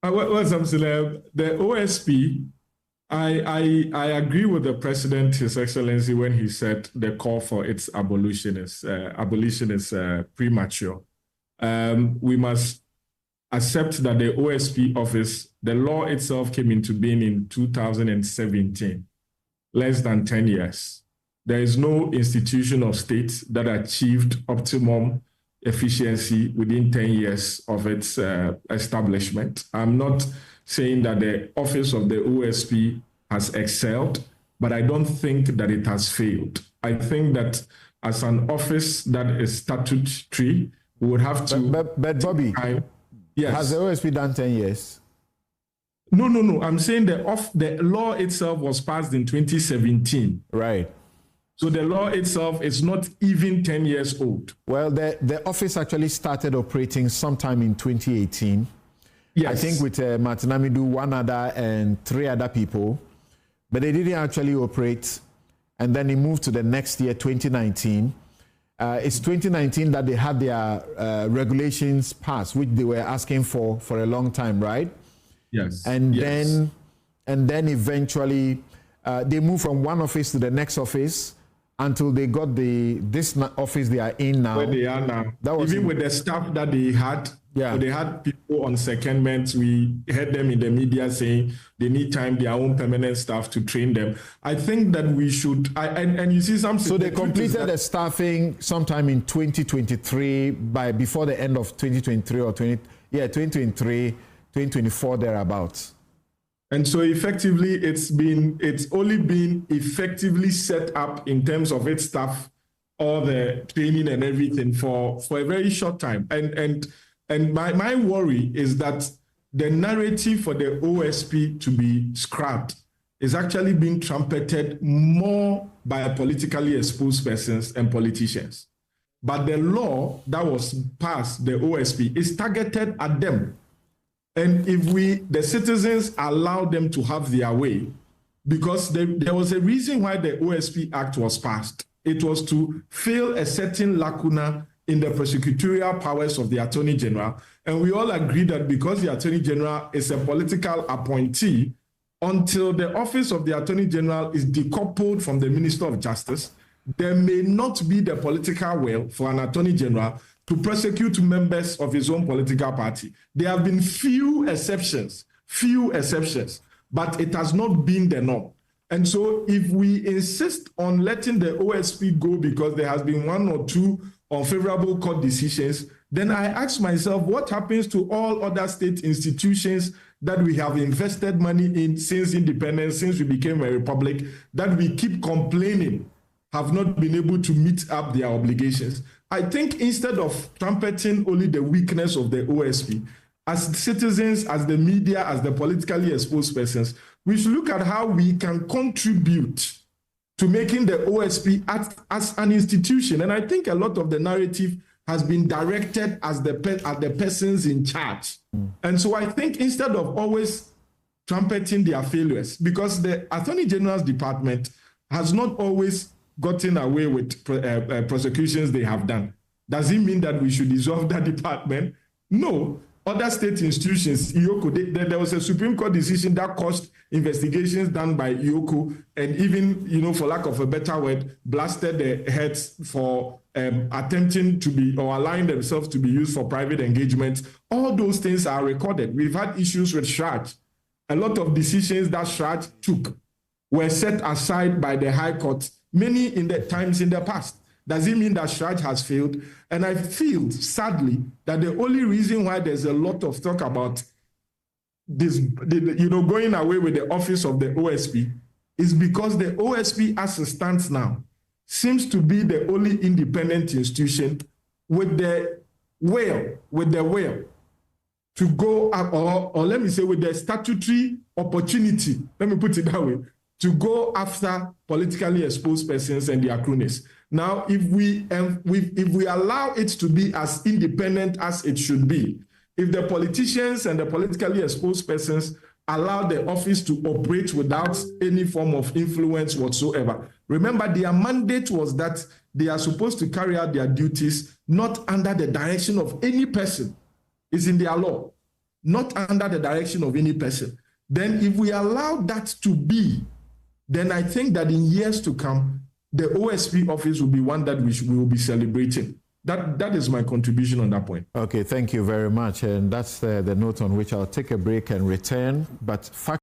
The OSP, I agree with the President, His Excellency, when he said the call for its abolition is premature. We must accept that the OSP office, the law itself came into being in 2017, less than 10 years. There is no institution of state that achieved optimum efficiency within 10 years of its establishment. I'm not saying that the office of the OSP has excelled, but I don't think that it has failed. I think that as an office that is statutory, we would have to... But Bobby, yes. Has the OSP done 10 years? No. I'm saying the law itself was passed in 2017. Right. So the law itself is not even 10 years old. Well, the office actually started operating sometime in 2018. Yes. I think with Martin Amidu, one other and 3 other people. But they didn't actually operate. And then it moved to the next year, 2019. It's 2019 that they had their regulations passed, which they were asking for a long time, right? Yes. And then eventually they moved from one office to the next office until they got this office they are in now. Where they are now. Even with the staff that they had, so they had people on secondment. We heard them in the media saying they need time, their own permanent staff to train them. I think that we should, and you see something. So they completed the staffing sometime in 2023, before the end of 2023 or 2023, 2024 thereabouts. And so effectively, it's only been effectively set up in terms of its staff, all the training and everything for a very short time. And my worry is that the narrative for the OSP to be scrapped is actually being trumpeted more by politically exposed persons and politicians. But the law that was passed, the OSP, is targeted at them. And if the citizens allow them to have their way, because there was a reason why the OSP Act was passed. It was to fill a certain lacuna in the prosecutorial powers of the Attorney General. And we all agree that because the Attorney General is a political appointee, until the office of the Attorney General is decoupled from the Minister of Justice, there may not be the political will for an Attorney General to prosecute members of his own political party. There have been few exceptions, but it has not been the norm. And so if we insist on letting the OSP go because there has been 1 or 2 unfavorable court decisions, then I ask myself, what happens to all other state institutions that we have invested money in since independence, since we became a republic, that we keep complaining have not been able to meet up their obligations? I think instead of trumpeting only the weakness of the OSP, as citizens, as the media, as the politically exposed persons, we should look at how we can contribute to making the OSP as an institution. And I think a lot of the narrative has been directed at the persons in charge. And so I think instead of always trumpeting their failures, because the Attorney General's department has not always gotten away with prosecutions they have done. Does it mean that we should dissolve that department? No. Other state institutions, IOCO, there was a Supreme Court decision that caused investigations done by IOCO and even, for lack of a better word, blasted the heads for attempting to be or allowing themselves to be used for private engagement. All those things are recorded. We've had issues with SHRAJ. A lot of decisions that SHRAJ took were set aside by the High Court many times in the past. Does it mean that SHRAJ has failed? And I feel, sadly, that the only reason why there's a lot of talk about this, going away with the office of the OSP is because the OSP, as it stands now, seems to be the only independent institution with the will to go up, or let me say, with the statutory opportunity, let me put it that way, to go after politically exposed persons and their cronies. Now, if we allow it to be as independent as it should be, if the politicians and the politically exposed persons allow the office to operate without any form of influence whatsoever, remember their mandate was that they are supposed to carry out their duties not under the direction of any person. It's in their law. not under the direction of any person. Then if we allow that to be, then I think that in years to come, the OSP office will be one that we will be celebrating. That is my contribution on that point. Okay, thank you very much. And that's the note on which I'll take a break and return. But